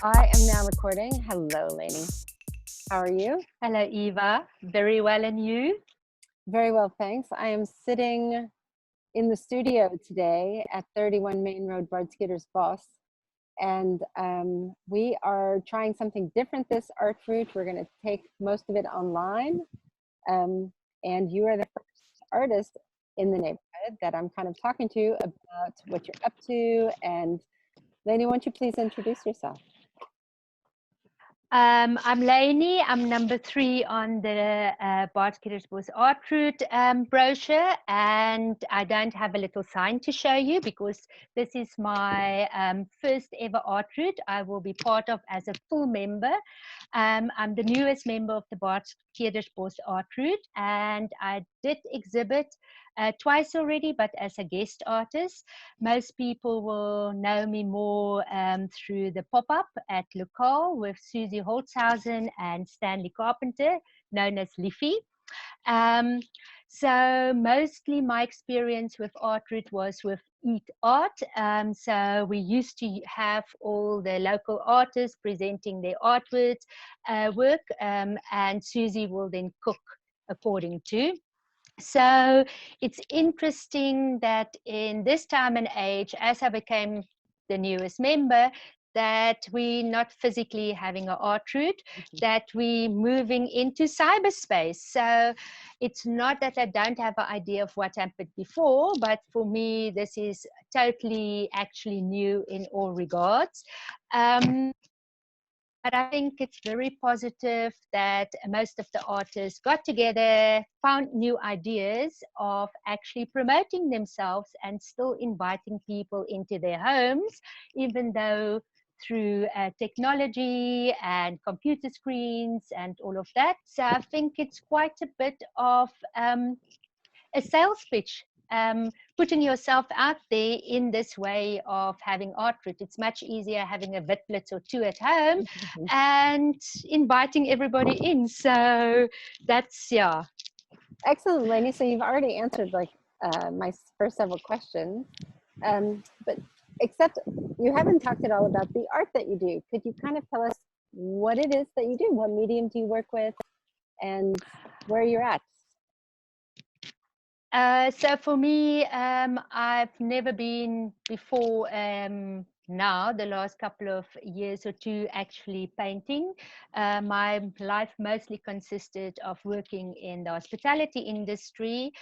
I am now recording. Hello, Lainy. How are you? Hello, Eva. Very well, and you? Very well, thanks. I am sitting in the studio today at 31 Main Road, Baardskeerdersbos, and we are trying something different this art route. We're going to take most of it online, and you are the first artist in the neighborhood that I'm kind of talking to about what you're up to. And Lainy, won't you please introduce yourself? I'm Lainy. I'm number 3 on the Baardskeerdersbos art route brochure, and I don't have a little sign to show you because this is my first ever art route I will be part of as a full member. I'm the newest member of the Baardskeerdersbos art route, and I did exhibit twice already, but as a guest artist. Most people will know me more through the pop-up at Lokaal with Susie Holtzhausen and Stanley Carpenter, known as Liffy. So mostly my experience with Art Route was with Eat Art. So we used to have all the local artists presenting their artwork, and Susie will then cook according to. So it's interesting that in this time and age, as I became the newest member, that we're not physically having an art route, that we're moving into cyberspace. So it's not that I don't have an idea of what happened before, but for me, this is totally actually new in all regards. But I think it's very positive that most of the artists got together, found new ideas of actually promoting themselves and still inviting people into their homes, even though through technology and computer screens and all of that. So I think it's quite a bit of a sales pitch, putting yourself out there in this way of having art route. It's much easier having a Witblitz or 2 at home and inviting everybody in. So that's, yeah. Excellent, Lainey. So you've already answered like my first several questions, but except you haven't talked at all about the art that you do. Could you kind of tell us what it is that you do? What medium do you work with, and where you're at? So for me, I've never been before now, the last couple of years or two, actually painting. My life mostly consisted of working in the hospitality industry.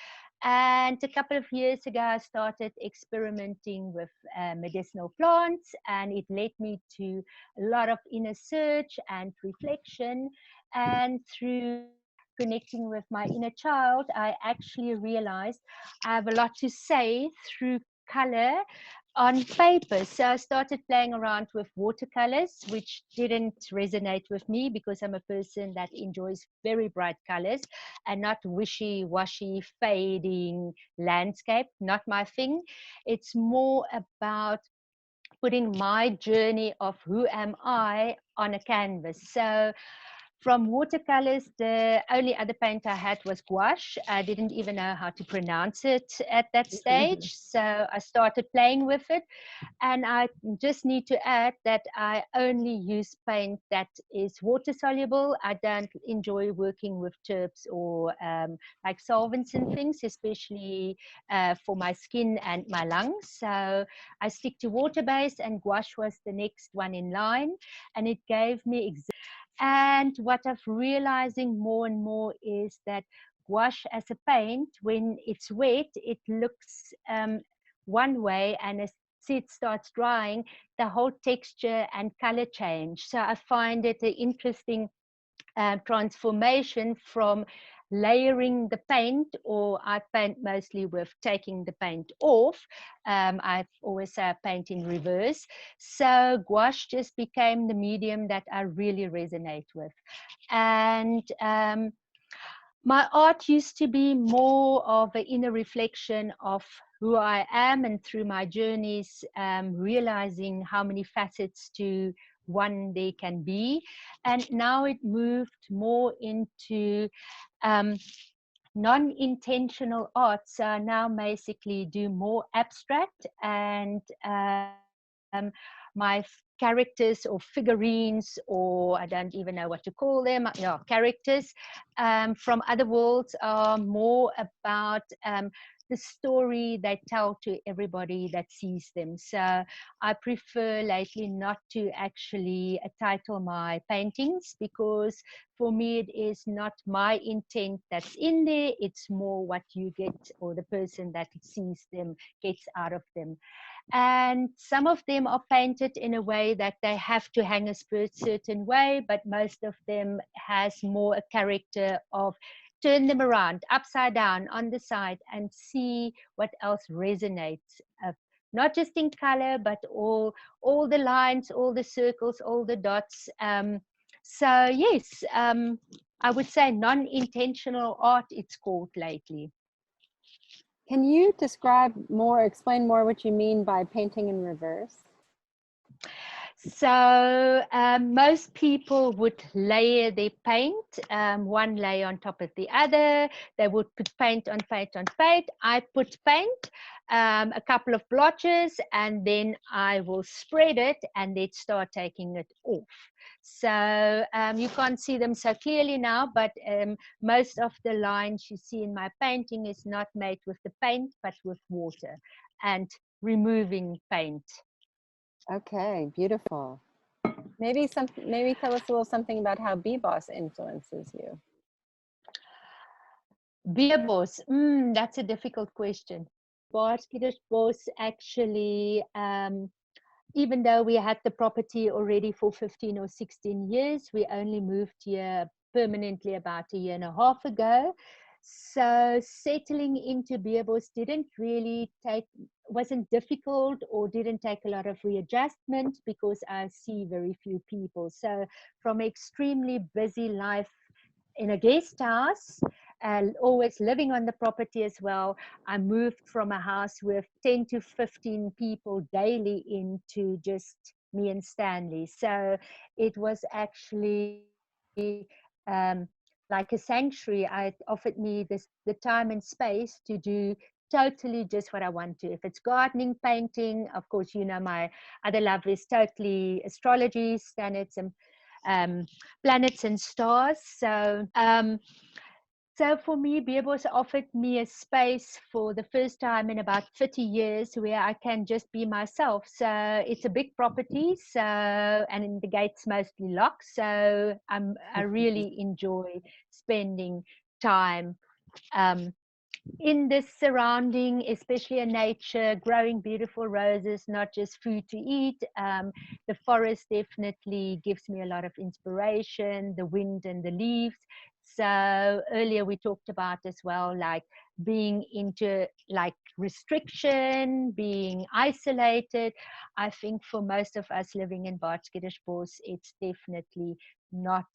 And a couple of years ago, I started experimenting with medicinal plants, and it led me to a lot of inner search and reflection. And through connecting with my inner child, I actually realized I have a lot to say through color on paper. So I started playing around with watercolors, which didn't resonate with me because I'm a person that enjoys very bright colors and not wishy-washy, fading landscape. Not my thing. It's more about putting my journey of who am I on a canvas. So from watercolors, the only other paint I had was gouache. I didn't even know how to pronounce it at that stage. So I started playing with it. And I just need to add that I only use paint that is water soluble. I don't enjoy working with tubes or like solvents and things, especially for my skin and my lungs. So I stick to water based, and gouache was the next one in line. And it gave me and what I'm realizing more and more is that gouache as a paint, when it's wet, it looks one way, and as it starts drying, the whole texture and color change. So I find it an interesting transformation from layering the paint, or I paint mostly with taking the paint off. I've always paint in reverse. So gouache just became the medium that I really resonate with. And my art used to be more of an inner reflection of who I am, and through my journeys, realizing how many facets to one there can be. And now it moved more into non-intentional art. So I now basically do more abstract, and my characters or figurines, or I don't even know what to call them, yeah, characters from other worlds, are more about the story they tell to everybody that sees them. So I prefer lately not to actually title my paintings, because for me it is not my intent that's in there, it's more what you get, or the person that sees them gets out of them. And some of them are painted in a way that they have to hang a certain way, but most of them has more a character of turn them around upside down on the side and see what else resonates, not just in color, but all the lines, all the circles, all the dots. So yes, I would say non-intentional art, it's called lately. Can you describe more, explain more what you mean by painting in reverse? So most people would layer their paint, one layer on top of the other. They would put paint on paint on paint. I put paint, a couple of blotches, and then I will spread it and then start taking it off. So you can't see them so clearly now, but most of the lines you see in my painting is not made with the paint, but with water and removing paint. Okay, beautiful. Maybe tell us a little something about how Beboss influences you. Beboss, that's a difficult question. Baardskeerdersbos actually, even though we had the property already for 15 or 16 years, we only moved here permanently about a year and a half ago. So settling into Beboss wasn't difficult, or didn't take a lot of readjustment, because I see very few people. So from extremely busy life in a guest house and always living on the property as well, I moved from a house with 10 to 15 people daily into just me and Stanley. So it was actually like a sanctuary. It offered me the time and space to do totally just what I want to. If it's gardening, painting, of course, you know, my other love is totally astrology, planets and stars. So for me, Beboss offered me a space for the first time in about 30 years where I can just be myself. So it's a big property, and the gate's mostly locked. So I really enjoy spending time in this surrounding, especially in nature, growing beautiful roses, not just food to eat. The forest definitely gives me a lot of inspiration, the wind and the leaves. So earlier we talked about as well, like being into like restriction, being isolated. I think for most of us living in Baardskeerdersbos, it's definitely not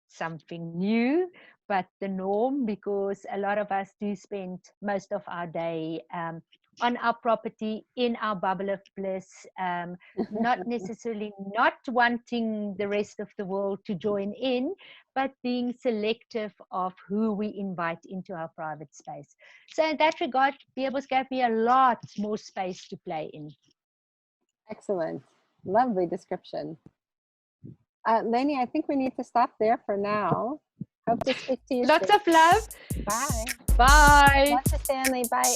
something new, but the norm, because a lot of us do spend most of our day on our property, in our bubble of bliss, not necessarily not wanting the rest of the world to join in, but being selective of who we invite into our private space. So in that regard, Beboss gave me a lot more space to play in. Excellent. Lovely description. Lainy, I think we need to stop there for now. Hope to speak to you Lots soon. of love. Bye. Bye. Lots of Stanley. Bye.